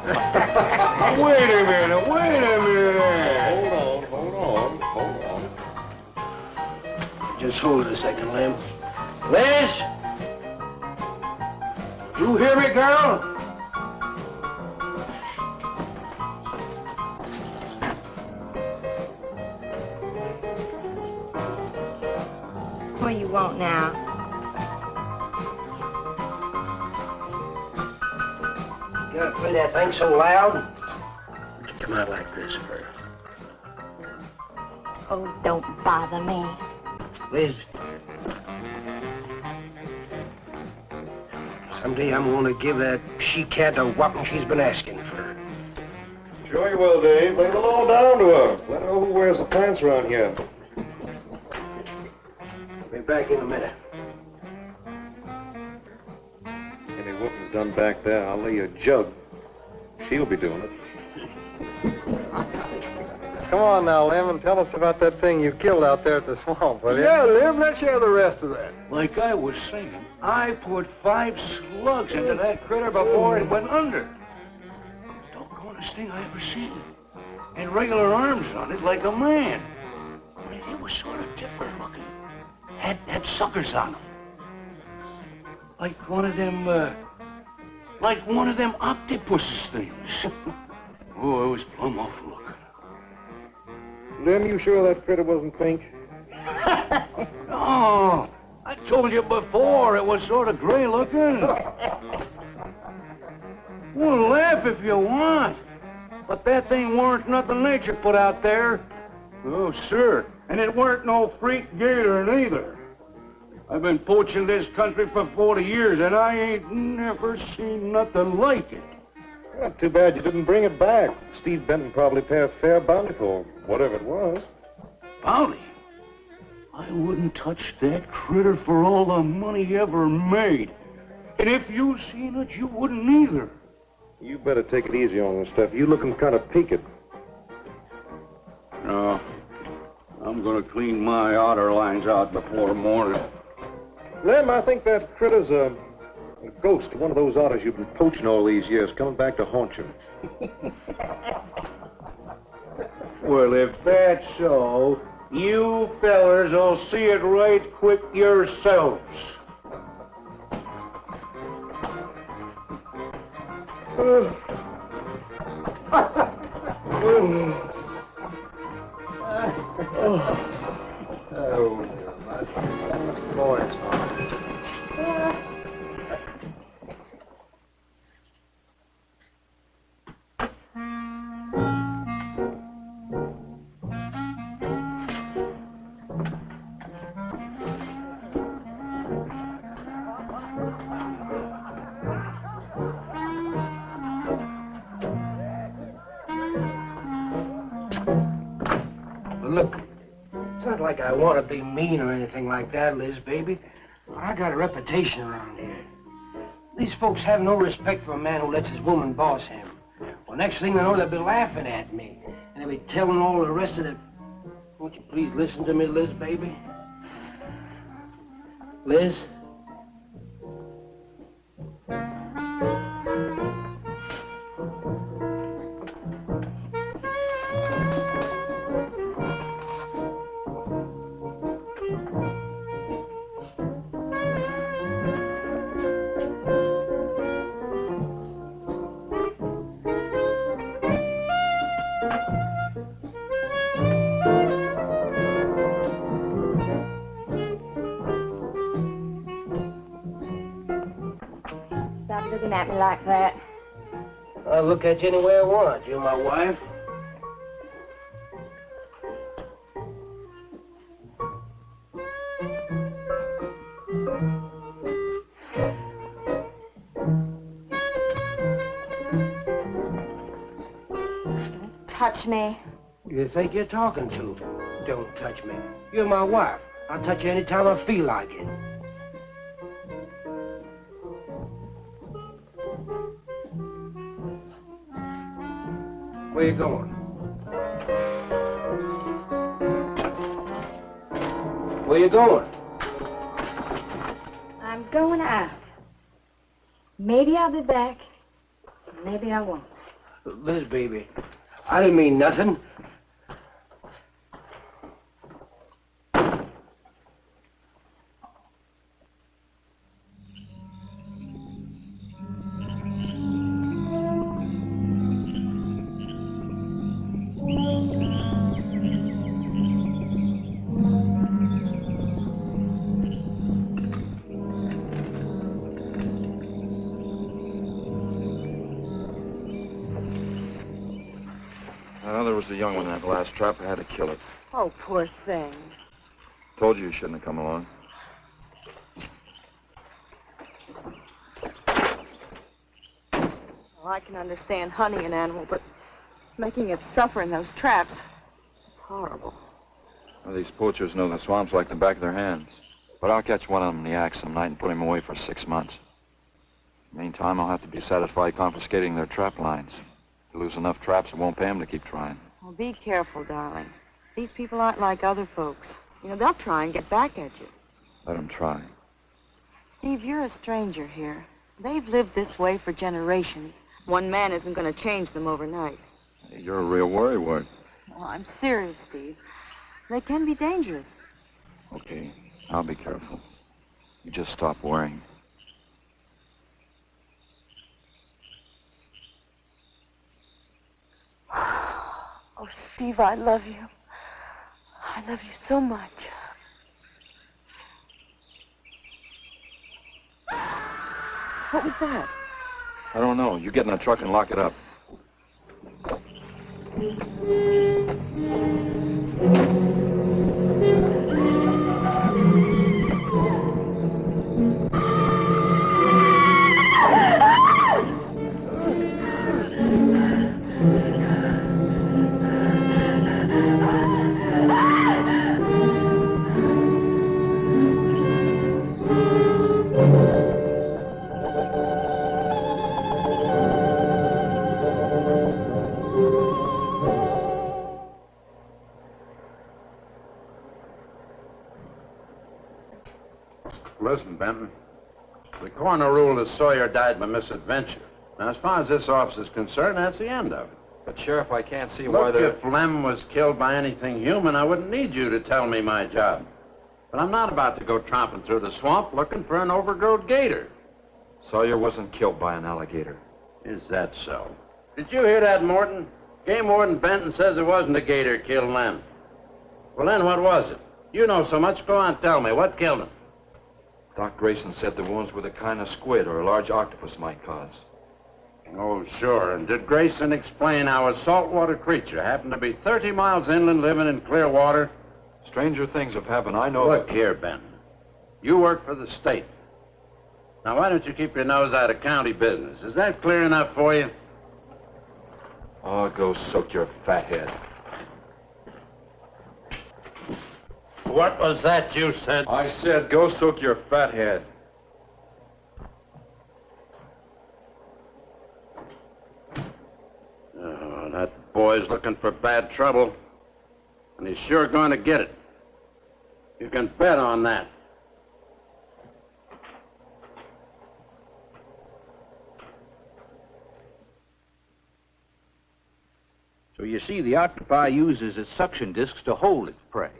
Wait a minute, wait a minute. Hold on. Just hold it a second, Lem. Liz? You hear me, girl? What do you want now? You gotta play that thing so loud? Come out like this first. Oh, don't bother me. Liz. Someday I'm gonna give that she-cat a whopping she's been asking for. Sure you will, Dave. Lay the law down to her. Let her know who wears the pants around here. Be back in a minute. Any whooping's done back there, I'll lay you a jug. She'll be doing it. Come on now, Lem, and tell us about that thing you killed out there at the swamp, will you? Yeah, Lem, let's hear the rest of that. Like I was saying, I put 5 slugs into that critter before it went under. Doggonest thing I ever seen. And regular arms on it like a man. I mean, it was sort of different looking. Had suckers on them. Like one of them octopuses things. Oh, it was plumb awful looking. Lem, you sure that critter wasn't pink? Oh, I told you before it was sort of gray looking. Well, laugh if you want. But that thing weren't nothing nature put out there. Oh, sir. And it weren't no freak gator neither. I've been poaching this country for 40 years, and I ain't never seen nothing like it. Well, too bad you didn't bring it back. Steve Benton probably pay a fair bounty for whatever it was. Bounty? I wouldn't touch that critter for all the money he ever made. And if you seen it, you wouldn't either. You better take it easy on this stuff. You looking kind of peaked. No. I'm gonna clean my otter lines out before morning. Lem, I think that critter's a ghost, one of those otters you've been poaching all these years, coming back to haunt you. Well, if that's so, you fellers will see it right quick yourselves. Look, it's not like I want to be mean or anything like that, Liz, baby. I got a reputation around here. These folks have no respect for a man who lets his woman boss him. Well, next thing they know, they'll be laughing at me. And they'll be telling all the rest of the... Won't you please listen to me, Liz, baby? Liz? Stop looking at me like that. I'll look at you any way I want. You're my wife. Don't touch me. You think you're talking to? Don't touch me. You're my wife. I'll touch you any time I feel like it. Where you going? Where you going? I'm going out. Maybe I'll be back. Maybe I won't. Liz, baby, I didn't mean nothing. There was a young one in that last trap. I had to kill it. Oh, poor thing. Told you shouldn't have come along. Well, I can understand hunting an animal, but making it suffer in those traps, it's horrible. Well, these poachers know the swamps like the back of their hands. But I'll catch one of them in the act some night and put him away for 6 months. Meantime, I'll have to be satisfied confiscating their trap lines. If you lose enough traps, it won't pay them to keep trying. Well, be careful, darling. These people aren't like other folks. You know, they'll try and get back at you. Let them try. Steve, you're a stranger here. They've lived this way for generations. One man isn't going to change them overnight. You're a real worrywart. Well, I'm serious, Steve. They can be dangerous. Okay, I'll be careful. You just stop worrying. Oh, Steve, I love you. I love you so much. What was that? I don't know. You get in the truck and lock it up. Listen, Benton. The coroner ruled that Sawyer died by misadventure. Now, as far as this officer's concerned, that's the end of it. But, Sheriff, I can't see why Look, if Lem was killed by anything human, I wouldn't need you to tell me my job. But I'm not about to go tromping through the swamp looking for an overgrown gator. Sawyer wasn't killed by an alligator. Is that so? Did you hear that, Morton? Game Warden Benton says it wasn't a gator killed Lem. Well, then what was it? You know so much. Go on, tell me. What killed him? Doc Grayson said the wounds were the kind of squid or a large octopus might cause. Oh, sure. And did Grayson explain how a saltwater creature happened to be 30 miles inland living in clear water? Stranger things have happened. I know. Look here, Benton. You work for the state. Now, why don't you keep your nose out of county business? Is that clear enough for you? Oh, go soak your fat head. What was that you said? I said go soak your fat head. Oh, that boy's looking for bad trouble. And he's sure going to get it. You can bet on that. So you see, the octopi uses its suction discs to hold its prey.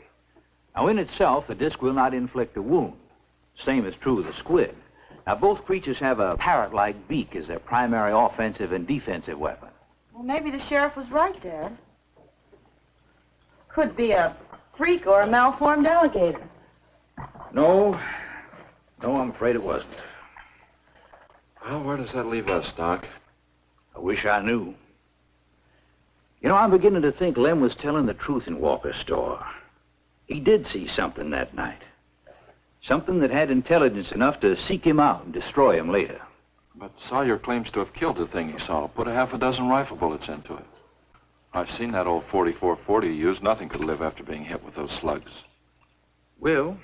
Now, in itself, the disc will not inflict a wound. Same is true of the squid. Now, both creatures have a parrot-like beak as their primary offensive and defensive weapon. Well, maybe the sheriff was right, Dad. Could be a freak or a malformed alligator. No, I'm afraid it wasn't. Well, where does that leave us, Doc? I wish I knew. You know, I'm beginning to think Lem was telling the truth in Walker's store. He did see something that night. Something that had intelligence enough to seek him out and destroy him later. But Sawyer claims to have killed the thing he saw. Put a half a dozen rifle bullets into it. I've seen that old 44-40 used. Nothing could live after being hit with those slugs. Well,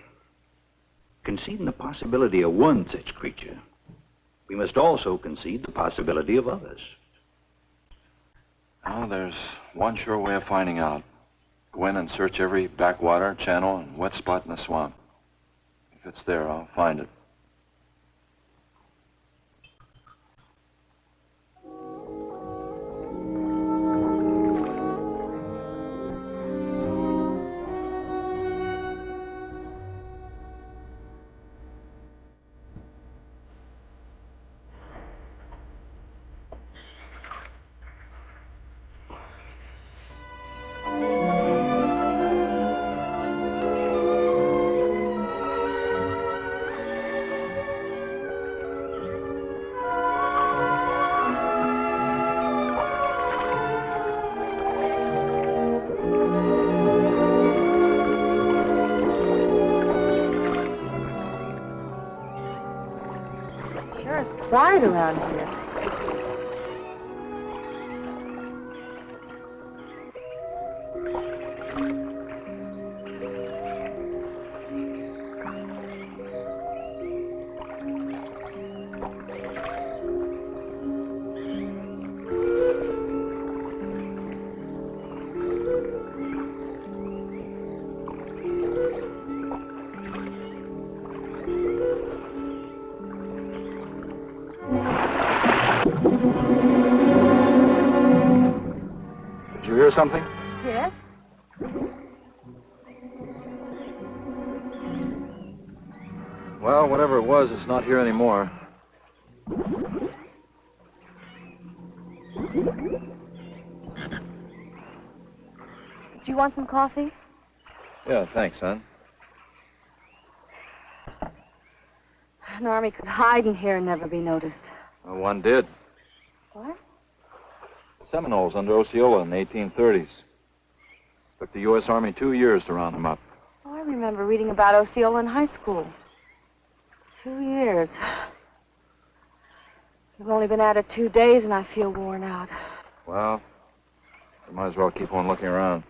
conceding the possibility of one such creature, we must also concede the possibility of others. Well, there's one sure way of finding out. Go in and search every backwater, channel, and wet spot in the swamp. If it's there, I'll find it. Sure is quiet around here. Did you hear something? Yes? Well, whatever it was, it's not here anymore. Do you want some coffee? Yeah, thanks, son. An army could hide in here and never be noticed. Well, one did. What? The Seminoles under Osceola in the 1830s. Took the U.S. Army 2 years to round them up. Oh, I remember reading about Osceola in high school. 2 years. We've only been at it 2 days, and I feel worn out. Well, you might as well keep on looking around.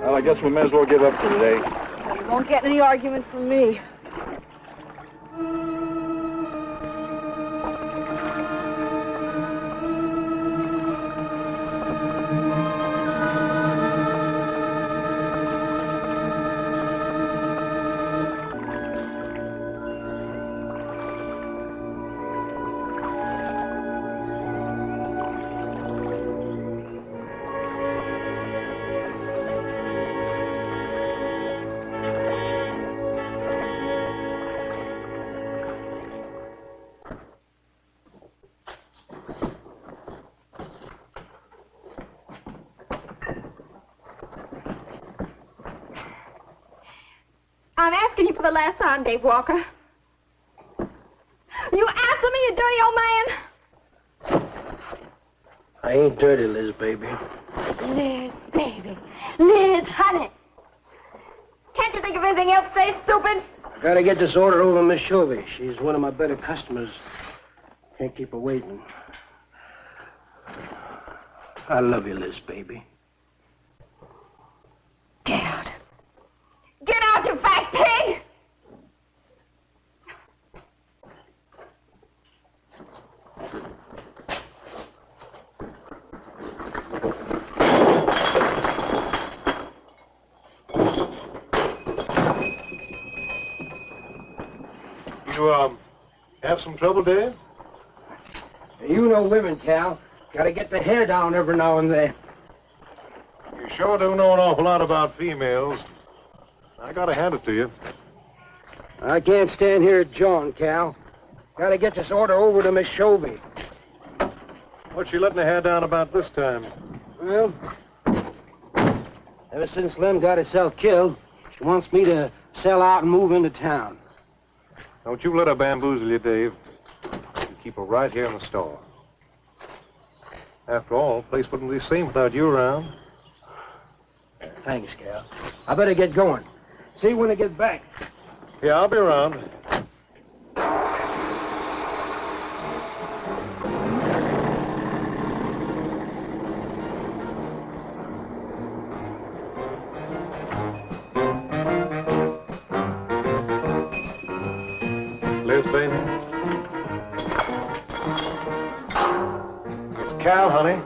Well, I guess we may as well give up for today. You won't get any argument from me. I'm asking you for the last time, Dave Walker. You answer me, you dirty old man. I ain't dirty, Liz, baby. Liz, baby. Liz, honey. Can't you think of anything else to say, stupid? I gotta get this order over to Miss Shovey. She's one of my better customers. Can't keep her waiting. I love you, Liz, baby. Get out. Get out, you fat pig! You, have some trouble, Dave? You know women, Cal. Gotta get the hair down every now and then. You sure do know an awful lot about females. I gotta hand it to you. I can't stand here at John, Cal. Gotta get this order over to Miss Shovey. What's she letting her hair down about this time? Well, ever since Lem got herself killed, she wants me to sell out and move into town. Don't you let her bamboozle you, Dave. You keep her right here in the store. After all, the place wouldn't be the same without you around. Thanks, Cal. I better get going. See you when I get back. Yeah, I'll be around. Liz, baby. It's Cal, honey.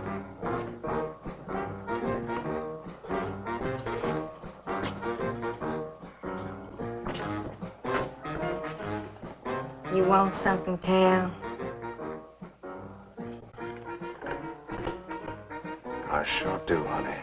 You want something, Cal? I sure do, honey.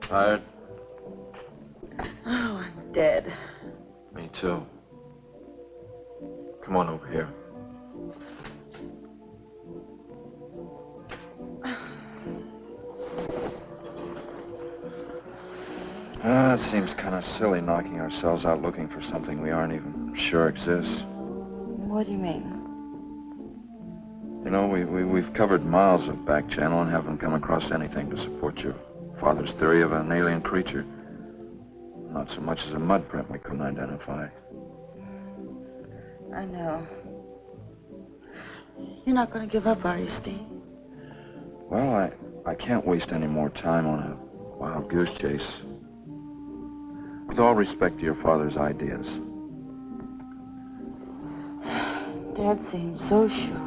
Tired? Oh, I'm dead. Me too. Come on over here. It seems kind of silly knocking ourselves out looking for something we aren't even sure exists. What do you mean? You know, we've covered miles of back channel and haven't come across anything to support your father's theory of an alien creature. Not so much as a mud print we couldn't identify. I know. You're not going to give up, are you, Steve? Well, I can't waste any more time on a wild goose chase. With all respect to your father's ideas. Dad seems so sure.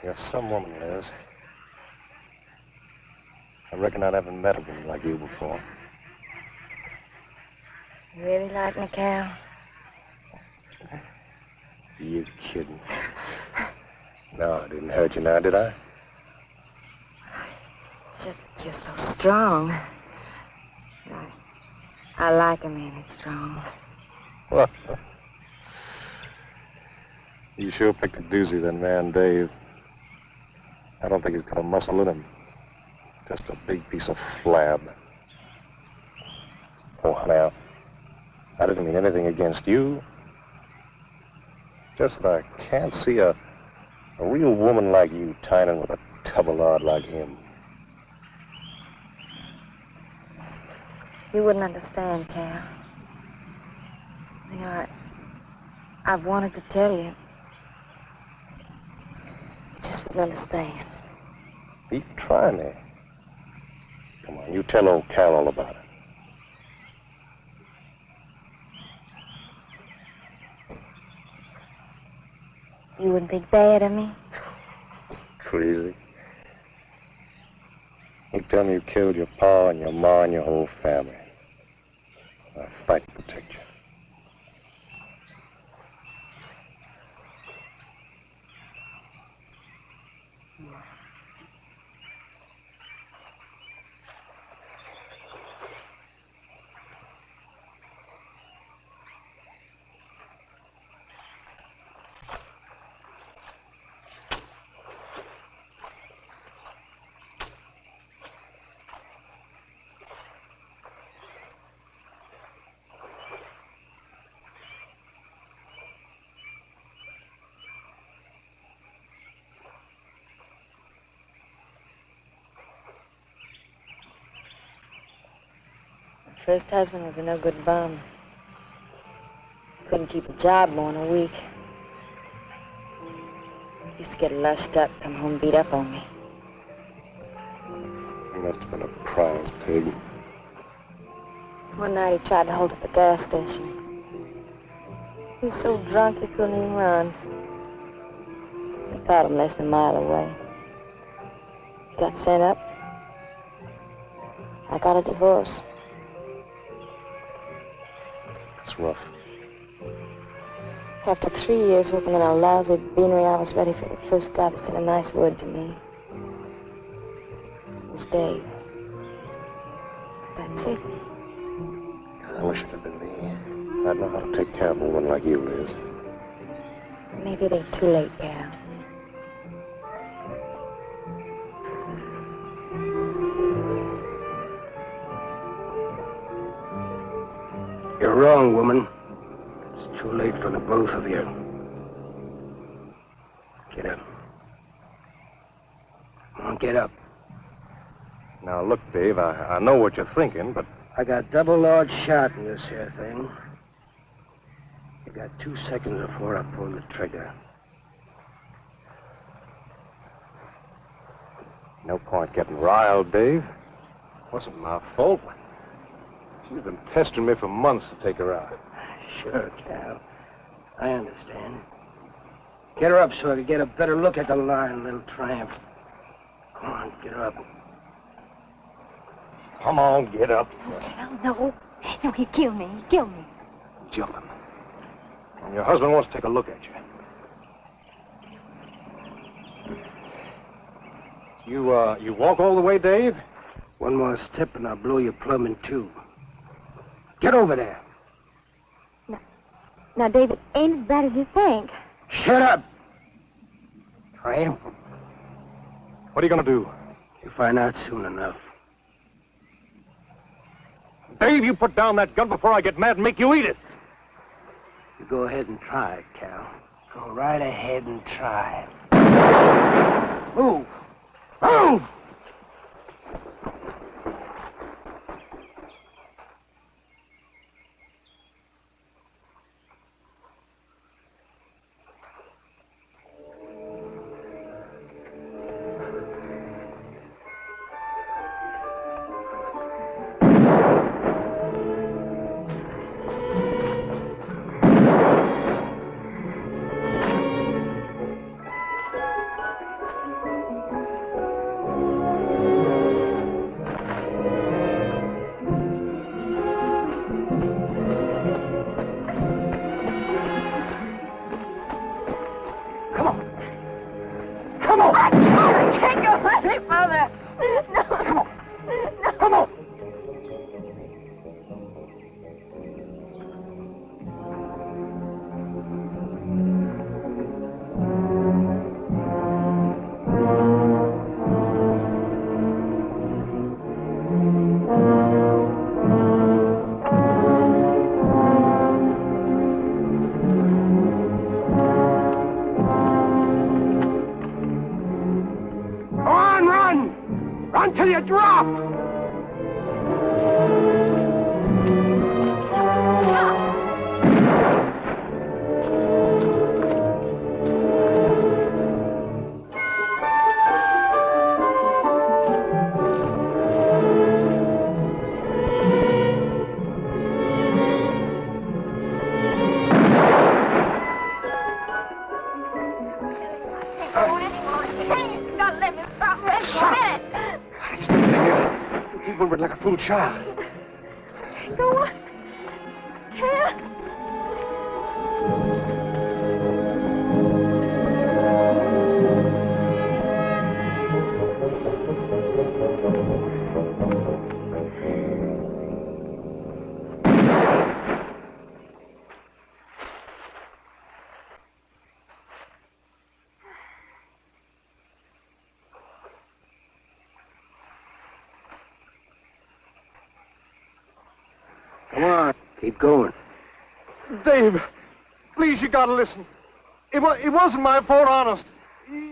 You're some woman, Liz. I reckon I haven't met a woman like you before. You really like me, Cal? You kidding? No, I didn't hurt you now, did I? You're so strong. I like a man that's strong. Well, you sure picked a doozy, then, man, Dave. I don't think he's got a muscle in him. Just a big piece of flab. Oh, honey, I didn't mean anything against you. Just that I can't see a real woman like you tying in with a tubbalard like him. You wouldn't understand, Cal. You know, I've wanted to tell you. You just wouldn't understand. You try me. Come on, you tell old Cal all about it. You wouldn't think bad of me? Crazy. You tell me you killed your pa and your ma and your whole family. I'll fight to protect you. First husband was a no-good bum. Couldn't keep a job more than a week. Used to get lushed up, come home beat up on me. He must have been a prize pig. One night he tried to hold up the gas station. He was so drunk he couldn't even run. They caught him less than a mile away. He got sent up. I got a divorce. It's rough. After 3 years working in a lousy beanery, I was ready for the first guy that said a nice word to me. It was Dave. That's it. I wish it had been me. I'd know how to take care of a woman like you, Liz. Maybe it ain't too late, Cal. You're wrong, woman. It's too late for the both of you. Get up. Come on, get up. Now, look, Dave, I know what you're thinking, but... I got double large shot in this here thing. If got 2 seconds before I pull the trigger. No point getting riled, Dave. Wasn't my fault. She's been pestering me for months to take her out. Sure, Cal. I understand. Get her up so I can get a better look at the line, little tramp. Come on, get her up. Come on, get up. Cal, no. No, he'd kill me. He'd kill me. Jumping. And your husband wants to take a look at you. You walk all the way, Dave? One more step and I'll blow your plumb in two. Get over there. Now, David, ain't as bad as you think. Shut up! Tramp. What are you going to do? You'll find out soon enough. Dave, you put down that gun before I get mad and make you eat it. You go ahead and try it, Cal. Go right ahead and try it. Move! Move! Until you drop! Like a fool child. Go on. Cal. Come on, keep going. Dave, please, you gotta listen. It wasn't my fault, honest.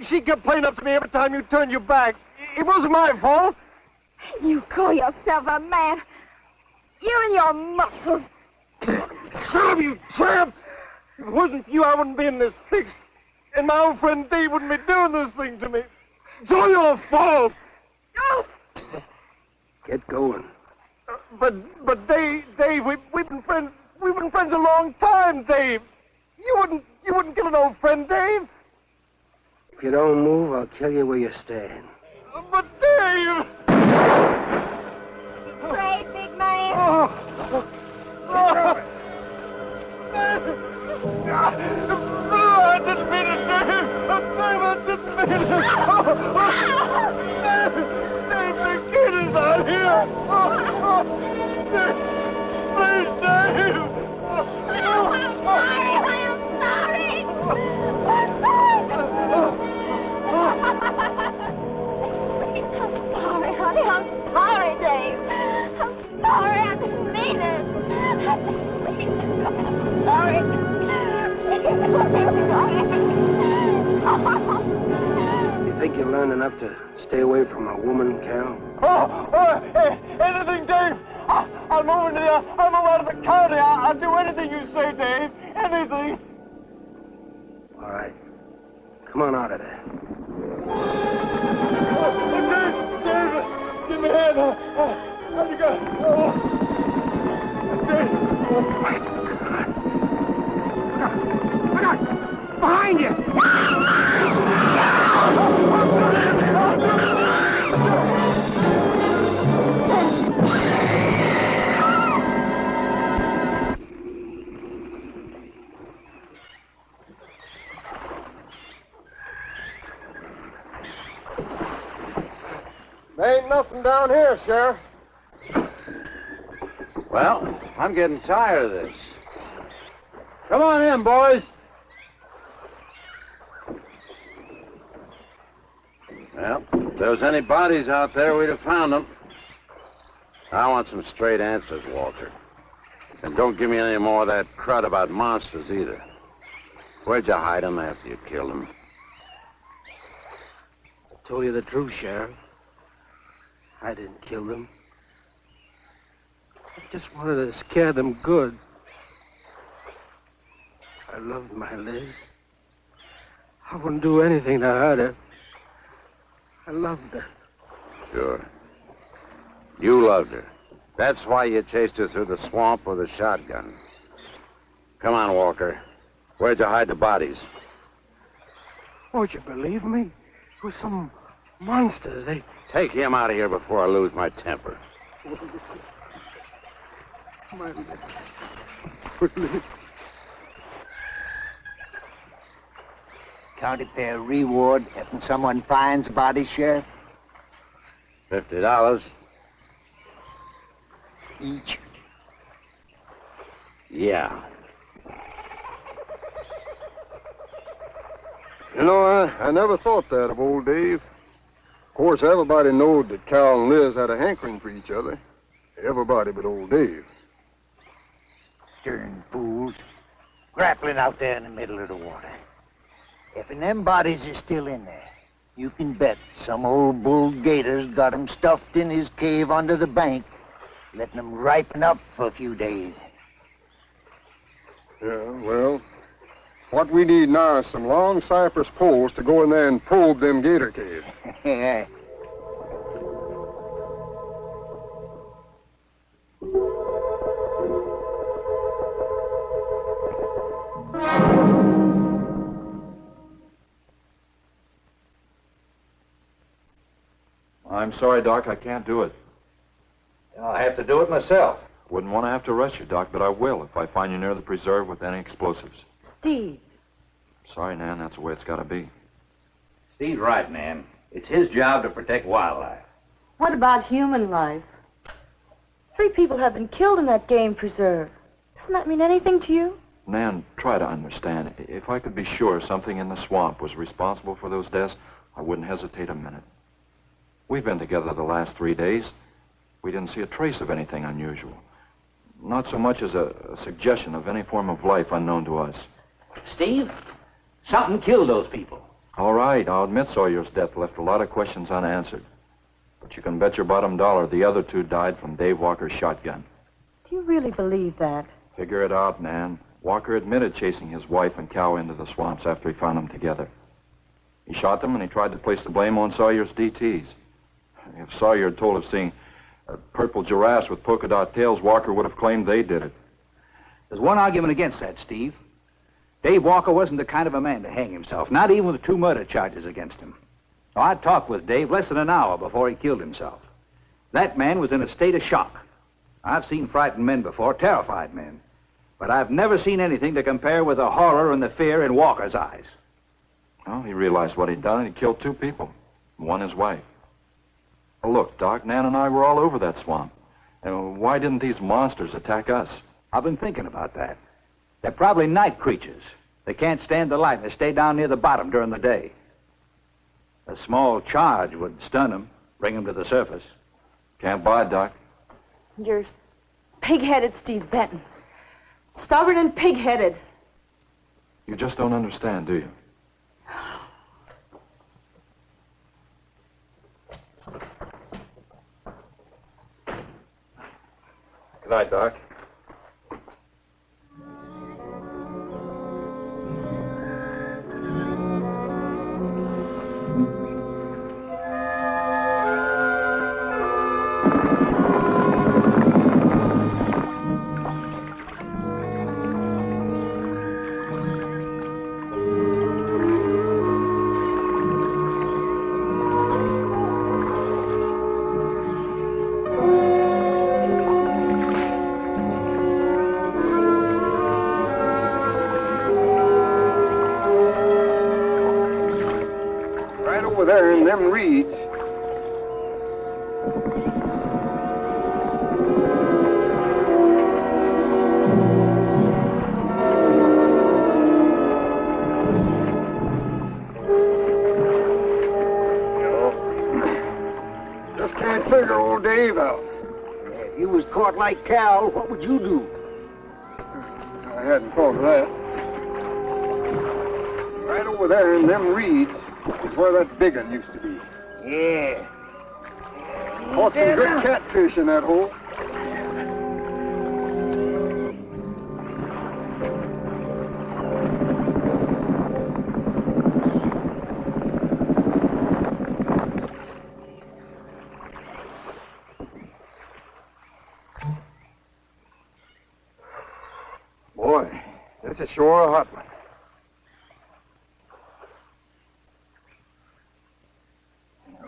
She kept playing up to me every time you turned your back. It wasn't my fault. You call yourself a man. You and your muscles. Shut up, you tramp! If it wasn't for you, I wouldn't be in this fix. And my old friend Dave wouldn't be doing this thing to me. It's all your fault. Oh. Get going. But Dave, we've been friends. We've been friends a long time, Dave. You wouldn't kill an old friend, Dave. If you don't move, I'll kill you where you stand. But Dave! Great big man. I didn't mean it, Dave. Dave, I didn't mean it. Dave, the kid is out here. Dave, please, Dave. I'm sorry. Honey, I'm sorry, Dave. I'm sorry, I didn't mean it. I'm sorry. You think you learned enough to stay away from a woman, Cal? Anything, Dave. I'll move into the... I'll move out of the county. I'll do anything you say, Dave. Anything. All right. Come on out of there. Dave, give me a hand. How'd you go? Dave. Look out! Behind you! There ain't nothing down here, Sheriff. Well, I'm getting tired of this. Come on in, boys. Well, if there was any bodies out there, we'd have found them. I want some straight answers, Walter. And don't give me any more of that crud about monsters either. Where'd you hide them after you killed them? I told you the truth, Sheriff. I didn't kill them. I just wanted to scare them good. I loved my Liz. I wouldn't do anything to hurt her. I loved her. Sure. You loved her. That's why you chased her through the swamp with a shotgun. Come on, Walker. Where'd you hide the bodies? Won't you believe me? It was some monsters. They... Take him out of here before I lose my temper. My Liz. County fair reward if someone finds a body, Sheriff? $50. Each. Yeah. You know, I never thought that of old Dave. Of course, everybody knowed that Cal and Liz had a hankering for each other. Everybody but old Dave. Darn fools. Grappling out there in the middle of the water. If them bodies is still in there, you can bet some old bull gator's got 'em stuffed in his cave under the bank, letting 'em ripen up for a few days. Yeah, well, what we need now is some long cypress poles to go in there and probe them gator caves. Yeah. I'm sorry, Doc, I can't do it. I'll have to do it myself. Wouldn't want to have to arrest you, Doc, but I will if I find you near the preserve with any explosives. Steve. Sorry, Nan, that's the way it's got to be. Steve's right, Nan. It's his job to protect wildlife. What about human life? 3 people have been killed in that game preserve. Doesn't that mean anything to you? Nan, try to understand. If I could be sure something in the swamp was responsible for those deaths, I wouldn't hesitate a minute. We've been together the last 3 days. We didn't see a trace of anything unusual. Not so much as a suggestion of any form of life unknown to us. Steve, something killed those people. All right, I'll admit Sawyer's death left a lot of questions unanswered. But you can bet your bottom dollar the other 2 died from Dave Walker's shotgun. Do you really believe that? Figure it out, Nan. Walker admitted chasing his wife and cow into the swamps after he found them together. He shot them and he tried to place the blame on Sawyer's DTs. If Sawyer had told of seeing purple giraffes with polka dot tails, Walker would have claimed they did it. There's one argument against that, Steve. Dave Walker wasn't the kind of a man to hang himself, not even with 2 murder charges against him. Now, I talked with Dave less than an hour before he killed himself. That man was in a state of shock. I've seen frightened men before, terrified men. But I've never seen anything to compare with the horror and the fear in Walker's eyes. Well, he realized what he'd done and he killed 2 people. One his wife. Well, look, Doc, Nan and I were all over that swamp. And why didn't these monsters attack us? I've been thinking about that. They're probably night creatures. They can't stand the light and they stay down near the bottom during the day. A small charge would stun them, bring them to the surface. Can't buy it, Doc. You're pig-headed, Steve Benton. Stubborn and pig-headed. You just don't understand, do you? Good night, Doc. Over there in them reeds. Just can't figure old Dave out. If you was caught like Cal, what would you do? I hadn't thought of that. Right over there in them reeds is where that big one used to be. Yeah. Caught some good catfish in that hole. Boy, this is sure a hot one.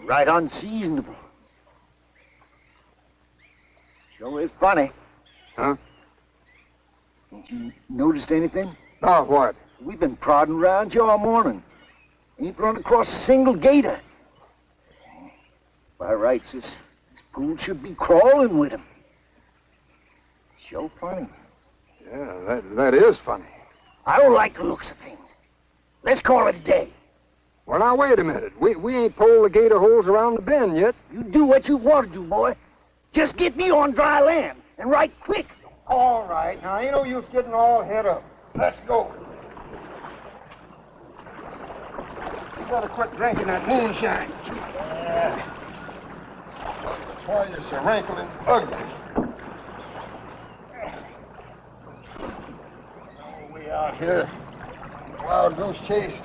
Right unseasonable. Sure is funny. Huh? Ain't you noticed anything? Oh, what? We've been prodding around you all morning. Ain't run across a single gator. By rights, this pool should be crawling with him. Sure funny. Yeah, that is funny. I don't like the looks of things. Let's call it a day. Well, now, wait a minute. We ain't pulled the gator holes around the bend yet. You do what you want to do, boy. Just get me on dry land, and right quick. All right. Now, ain't no use getting all head up. Let's go. You better quit drinking that moonshine. Yeah. That's why you're so wrinkling ugly. Oh, we out here. Wild goose chase.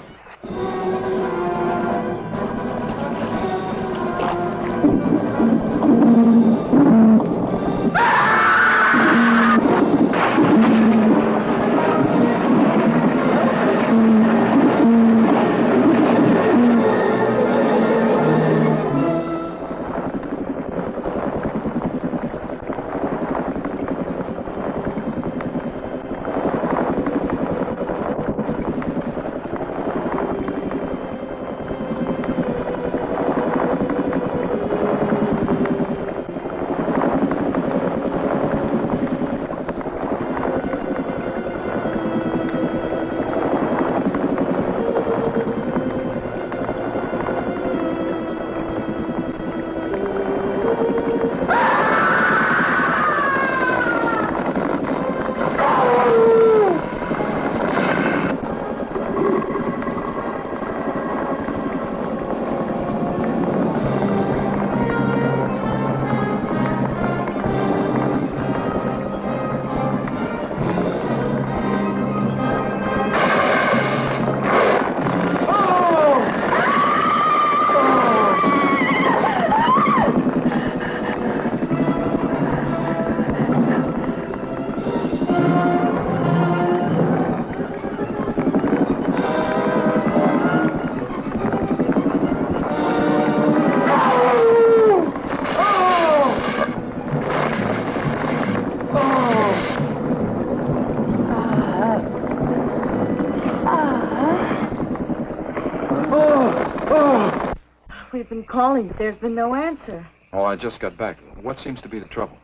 We've been calling, but there's been no answer. Oh, I just got back. What seems to be the trouble?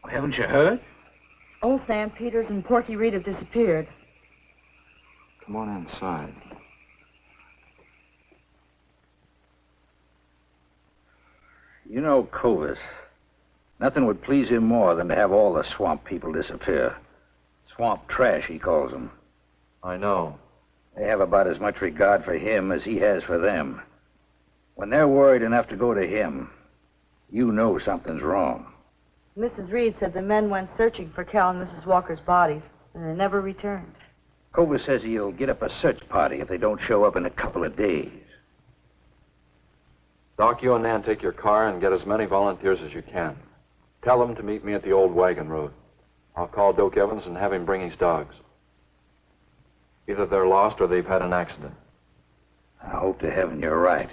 Haven't you heard? Old Sam Peters and Porky Reed have disappeared. Come on inside. You know Clovis. Nothing would please him more than to have all the swamp people disappear. Swamp trash, he calls them. I know. They have about as much regard for him as he has for them. When they're worried enough to go to him, you know something's wrong. Mrs. Reed said the men went searching for Cal and Mrs. Walker's bodies, and they never returned. Covers says he'll get up a search party if they don't show up in a couple of days. Doc, you and Nan take your car and get as many volunteers as you can. Tell them to meet me at the old wagon road. I'll call Doak Evans and have him bring his dogs. Either they're lost or they've had an accident. I hope to heaven you're right.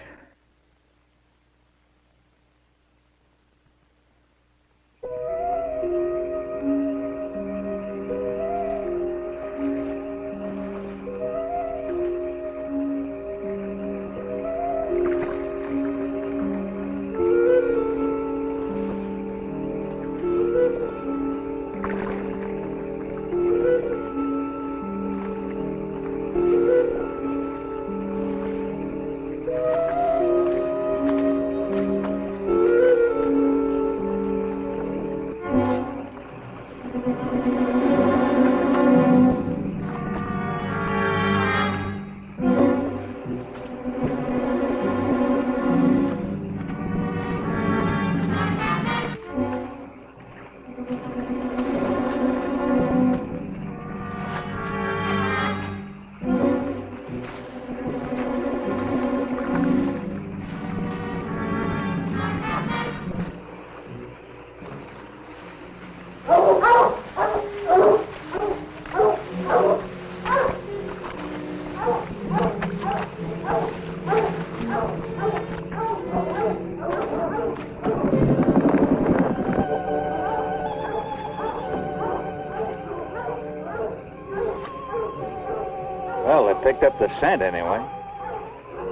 Well, they picked up the scent anyway.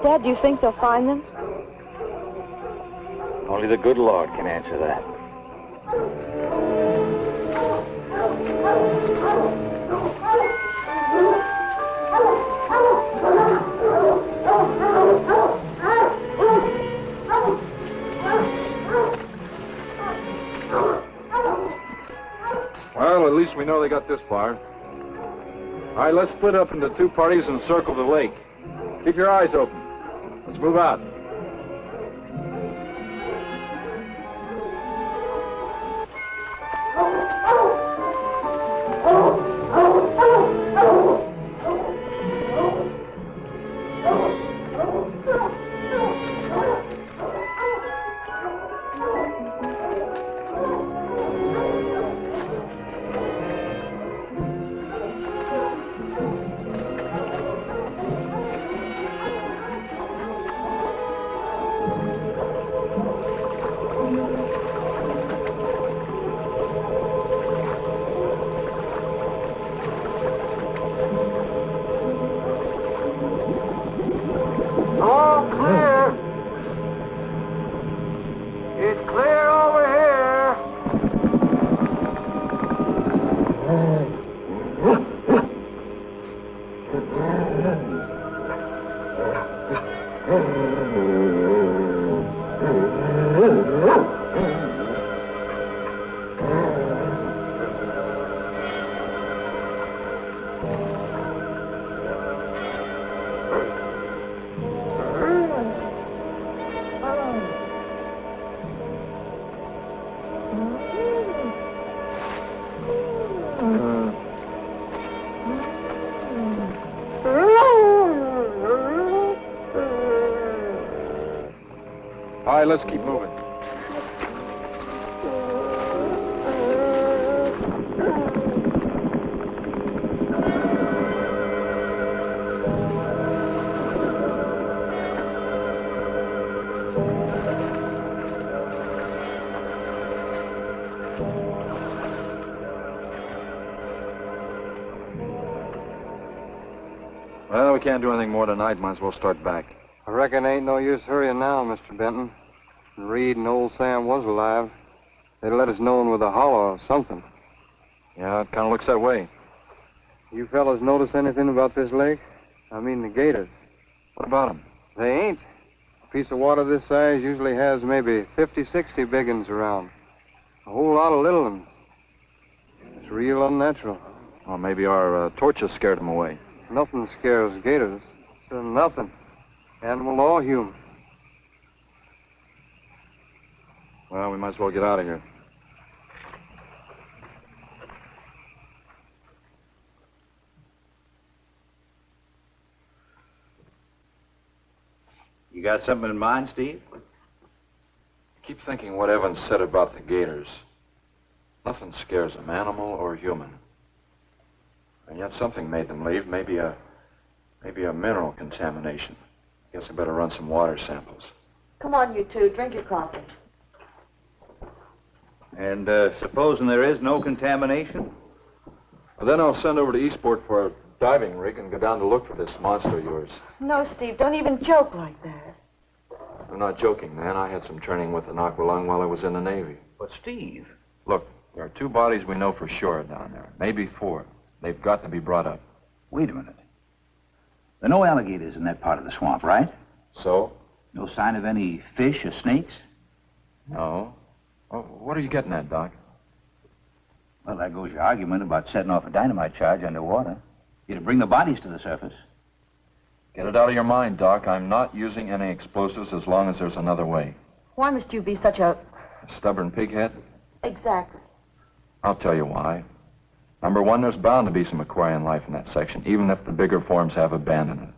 Dad, do you think they'll find them? Only the good Lord can answer that. Well, at least we know they got this far. All right, let's split up into two parties and circle the lake. Keep your eyes open. Let's move out. All right, let's keep moving. Well, we can't do anything more tonight. Might as well start back. I reckon ain't no use hurrying now, Mr. Benton. If Reed and old Sam was alive, they'd let us know with a holler or something. Yeah, it kind of looks that way. You fellas notice anything about this lake? I mean the gators. What about them? They ain't. A piece of water this size usually has maybe 50, 60 big uns around. A whole lot of little ones. It's real unnatural. Well, maybe our torches scared them away. Nothing scares gators. Nothing. Animal or human. Well, we might as well get out of here. got something in mind, Steve? I keep thinking what Evans said about the gators. Nothing scares them, animal or human. And yet something made them leave, maybe a mineral contamination. Guess I better run some water samples. Come on, you two. Drink your coffee. And supposing there is no contamination? Well, then I'll send over to Eastport for a diving rig and go down to look for this monster of yours. No, Steve, don't even joke like that. I'm not joking, man. I had some training with an aqualung while I was in the Navy. But, Steve... Look, there are 2 bodies we know for sure down there. Maybe 4. They've got to be brought up. Wait a minute. There are no alligators in that part of the swamp, right? So? No sign of any fish or snakes? No. Well, what are you getting at, Doc? Well, there goes your argument about setting off a dynamite charge underwater. You're to bring the bodies to the surface. Get it out of your mind, Doc. I'm not using any explosives as long as there's another way. Why must you be such a... A stubborn pighead? Exactly. I'll tell you why. Number 1, there's bound to be some aquarian life in that section, even if the bigger forms have abandoned it.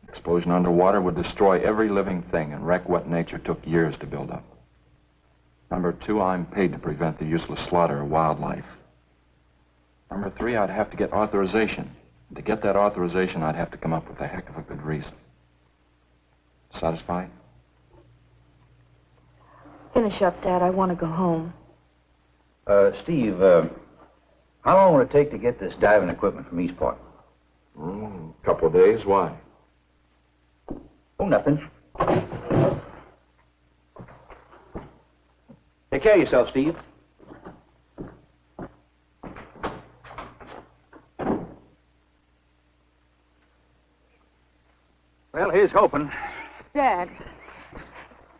Explosion underwater would destroy every living thing and wreck what nature took years to build up. Number 2, I'm paid to prevent the useless slaughter of wildlife. Number 3, I'd have to get authorization. And to get that authorization, I'd have to come up with a heck of a good reason. Satisfied? Finish up, Dad. I want to go home. Steve, how long will it take to get this diving equipment from Eastport? A couple of days. Why? Oh, nothing. Take care of yourself, Steve. Well, here's hoping. Dad,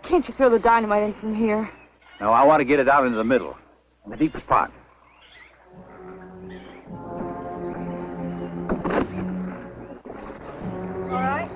can't you throw the dynamite in from here? No, I want to get it out into the middle, in the deepest part. All right.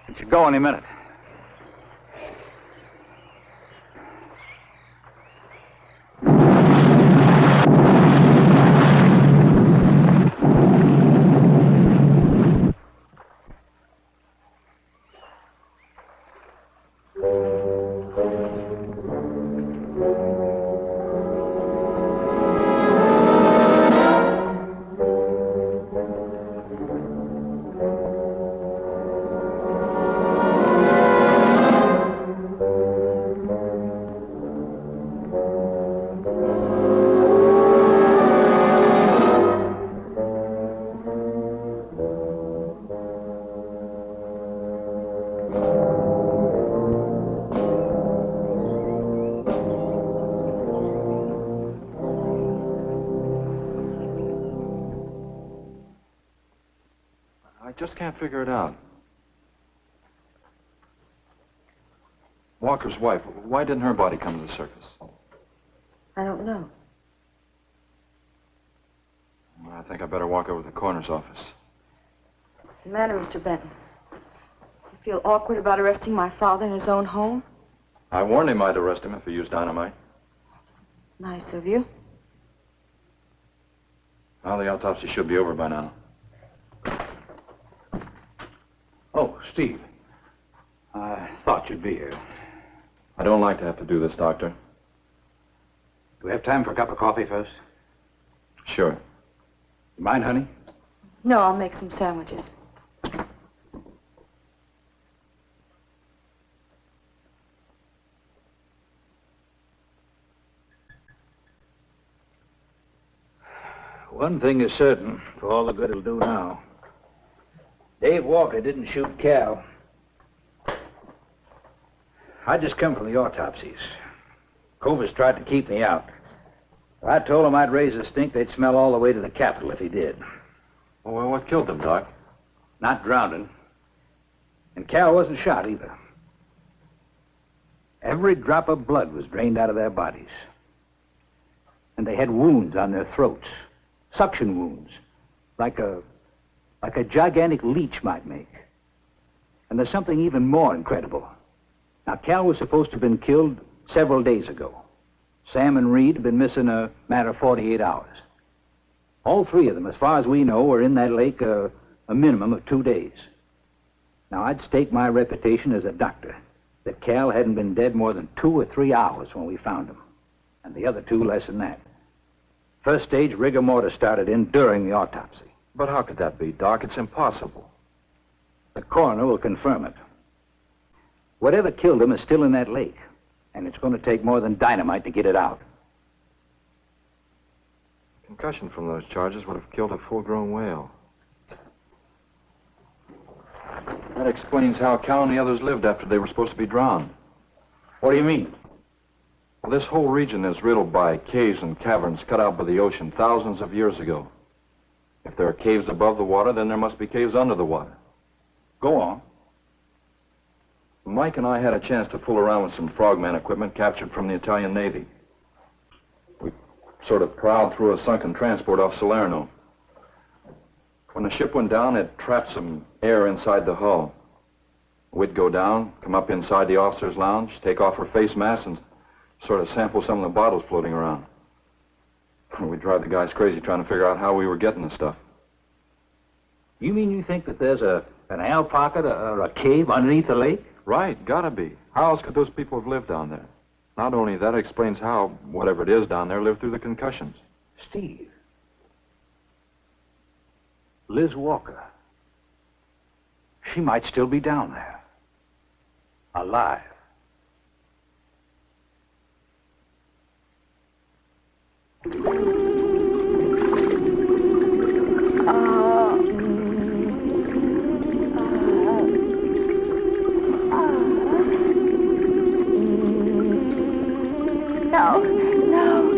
It should go any minute. Just can't figure it out. Walker's wife, why didn't her body come to the surface? I don't know. I think I better walk over to the coroner's office. What's the matter, Mr. Benton? You feel awkward about arresting my father in his own home? I warned him I'd arrest him if he used dynamite. It's nice of you. Well, the autopsy should be over by now. Oh, Steve. I thought you'd be here. I don't like to have to do this, Doctor. Do we have time for a cup of coffee first? Sure. You mind, honey? No, I'll make some sandwiches. One thing is certain, for all the good it'll do now. Dave Walker didn't shoot Cal. I just come from the autopsies. Covers tried to keep me out. I told him I'd raise a stink they'd smell all the way to the Capitol if he did. Well, what killed them, Doc? Not drowning. And Cal wasn't shot either. Every drop of blood was drained out of their bodies. And they had wounds on their throats. Suction wounds. Like a gigantic leech might make. And there's something even more incredible. Now, Cal was supposed to have been killed several days ago. Sam and Reed have been missing a matter of 48 hours. All three of them, as far as we know, were in that lake a minimum of 2 days. Now, I'd stake my reputation as a doctor that Cal hadn't been dead more than 2 or 3 hours when we found him. And the other two less than that. First stage rigor mortis started in during the autopsy. But how could that be, Doc? It's impossible. The coroner will confirm it. Whatever killed him is still in that lake, and it's going to take more than dynamite to get it out. Concussion from those charges would have killed a full-grown whale. That explains how Cal and the others lived after they were supposed to be drowned. What do you mean? Well, this whole region is riddled by caves and caverns cut out by the ocean thousands of years ago. If there are caves above the water, then there must be caves under the water. Go on. Mike and I had a chance to fool around with some frogman equipment captured from the Italian Navy. We sort of prowled through a sunken transport off Salerno. When the ship went down, it trapped some air inside the hull. We'd go down, come up inside the officer's lounge, take off her face mask, and sort of sample some of the bottles floating around. We'd drive the guys crazy trying to figure out how we were getting the stuff. You mean you think that there's an ale pocket or a cave underneath the lake? Right, gotta be. How else could those people have lived down there? Not only that, it explains how, whatever it is down there, lived through the concussions. Steve. Liz Walker. She might still be down there. Alive. No, no,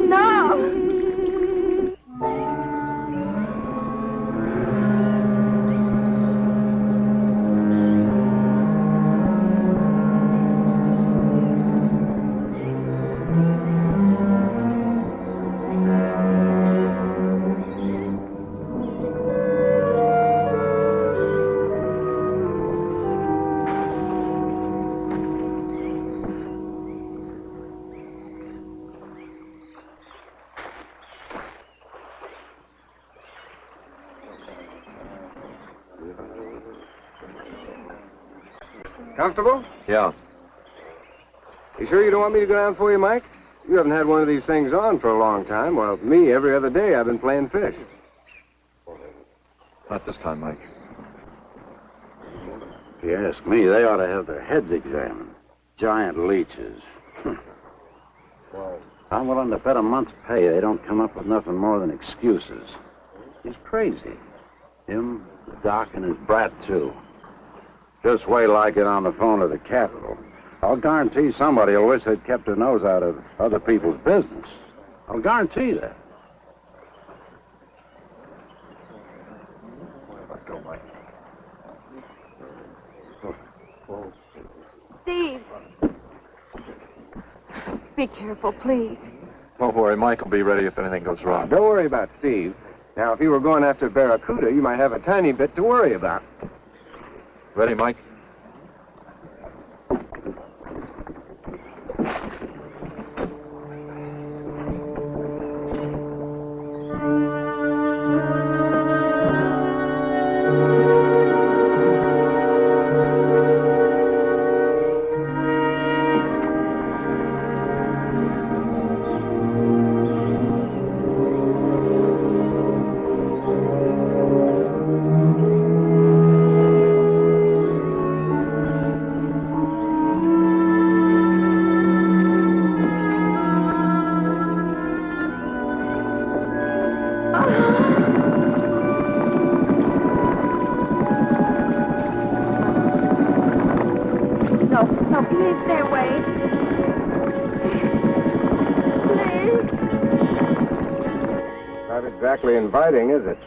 no! Comfortable? Yeah. You sure you don't want me to go down for you, Mike? You haven't had one of these things on for a long time. Well, me, every other day I've been playing fish. Not this time, Mike. If you ask me, they ought to have their heads examined. Giant leeches. I'm willing to bet a month's pay they don't come up with nothing more than excuses. He's crazy. Him, the doc, and his brat, too. Just wait till I get on the phone to the Capitol. I'll guarantee somebody will wish they'd kept their nose out of other people's business. I'll guarantee that. Let's go, Mike. Steve! Be careful, please. Don't worry, Mike will be ready if anything goes wrong. Don't worry about Steve. Now, if you were going after Barracuda, you might have a tiny bit to worry about. Ready, Mike? Please stay away. Please. Not exactly inviting, is it?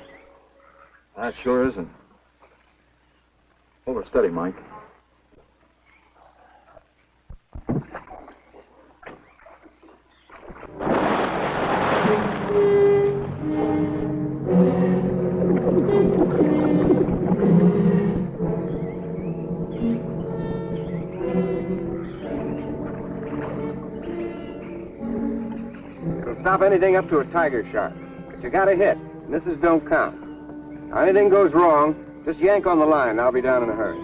That sure isn't. Hold her steady, Mike. It'll stop anything up to a tiger shot. But you got a hit. Misses don't count. Now, anything goes wrong, just yank on the line, and I'll be down in a hurry.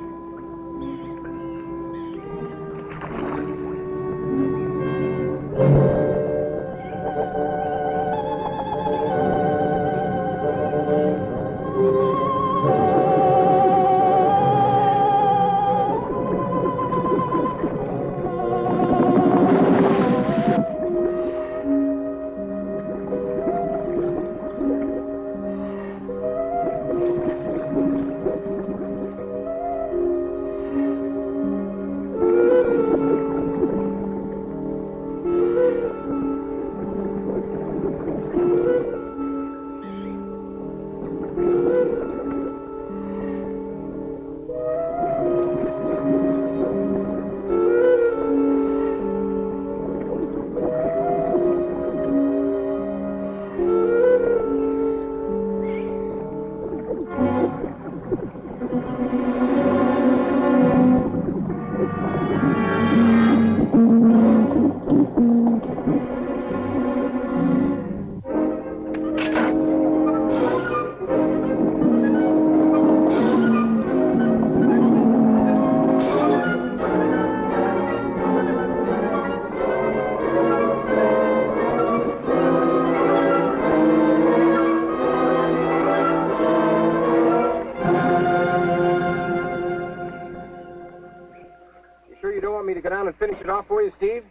And finish it off for you, Steve?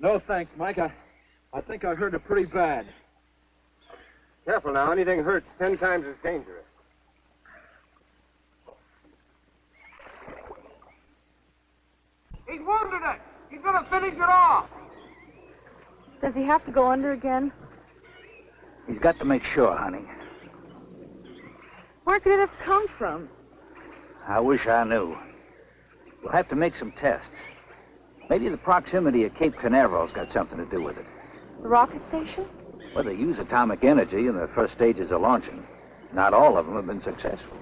No, thanks, Mike. I think I hurt it pretty bad. Careful now. Anything hurts 10 times as dangerous. He's wounded it. He's going to finish it off. Does he have to go under again? He's got to make sure, honey. Where could it have come from? I wish I knew. We'll have to make some tests. Maybe the proximity of Cape Canaveral's got something to do with it. The rocket station? Well, they use atomic energy in the first stages of launching. Not all of them have been successful.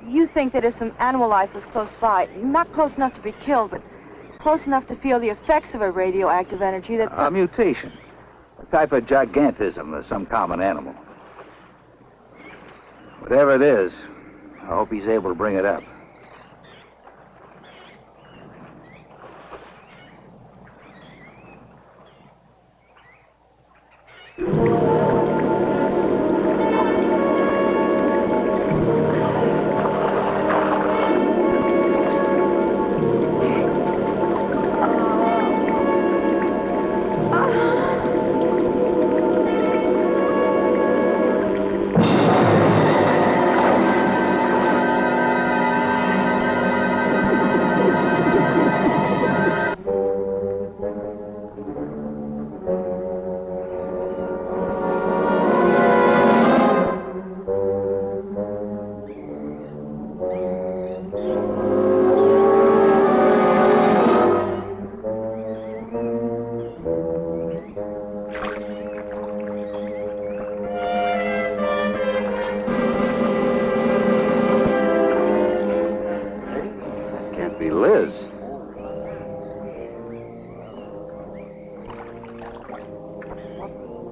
You think that if some animal life was close by, not close enough to be killed, but close enough to feel the effects of a radioactive energy, that's... A mutation. A type of gigantism of some common animal. Whatever it is, I hope he's able to bring it up.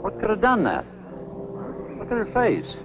What could have done that? Look at her face.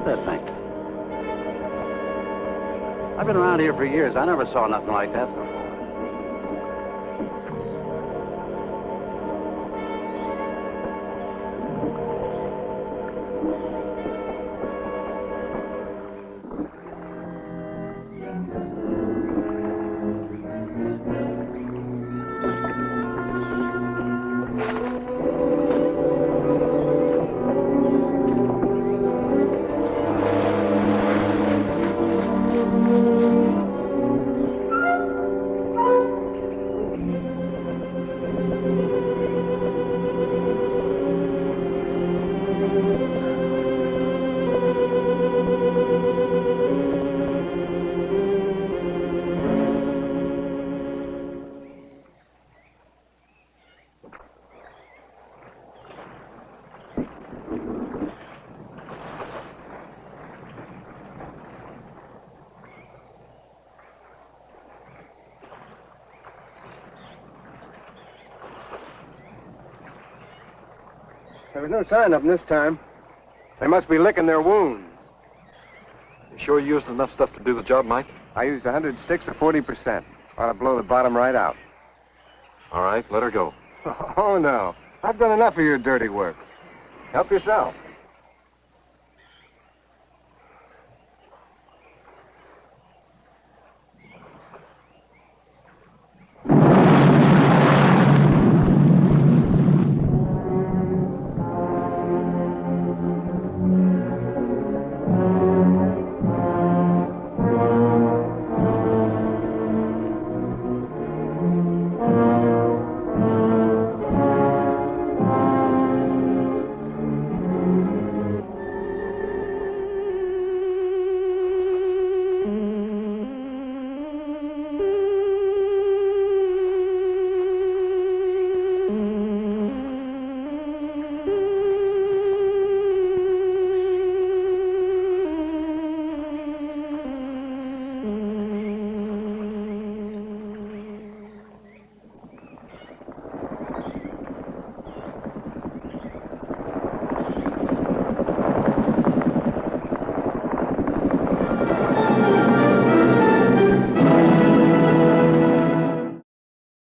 at that thing. I've been around here for years. I never saw nothing like that before. There was no sign of them this time. They must be licking their wounds. You sure you used enough stuff to do the job, Mike? I used 100 sticks of 40%. Ought to blow the bottom right out. All right, let her go. Oh, no. I've done enough of your dirty work. Help yourself.